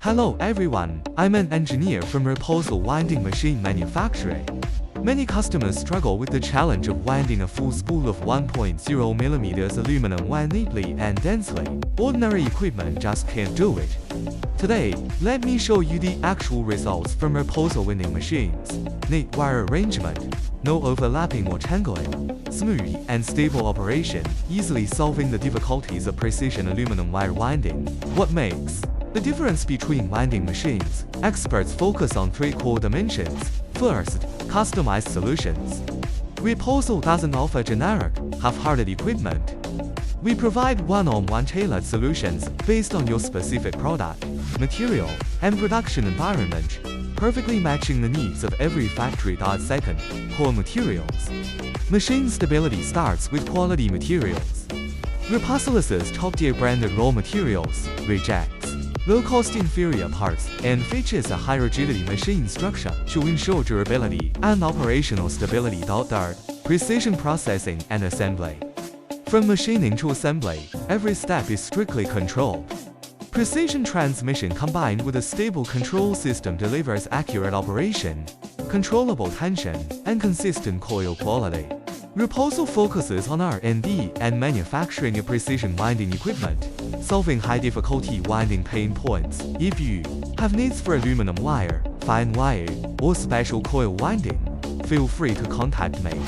Hello everyone, I'm an engineer from REPOSAL winding machine manufacturing. Many customers struggle with the challenge of winding a full spool of 1.0mm aluminum wire neatly and densely. Ordinary equipment just can't do it. Today, let me show you the actual results from REPOSAL winding machines. Neat wire arrangement, no overlapping or tangling, smooth and stable operation, easily solving the difficulties of precision aluminum wire winding. What makes the difference between winding machines? Experts focus on three core dimensions. First, customized solutions. REPOSAL doesn't offer generic, half-hearted equipment. We provide one-on-one tailored solutions based on your specific product, material, and production environment, perfectly matching the needs of every factory. Second, core materials. Machine stability starts with quality materials. REPOSAL's top-tier branded raw materials rejects low-cost inferior parts and features a high rigidity machine structure to ensure durability and operational stability. Third, precision processing and assembly. From machining to assembly, every step is strictly controlled. Precision transmission combined with a stable control system delivers accurate operation, controllable tension, and consistent coil quality. REPOSAL focuses on R&D and manufacturing of precision winding equipment, solving high-difficulty winding pain points. If you have needs for aluminum wire, fine wire, or special coil winding, feel free to contact me.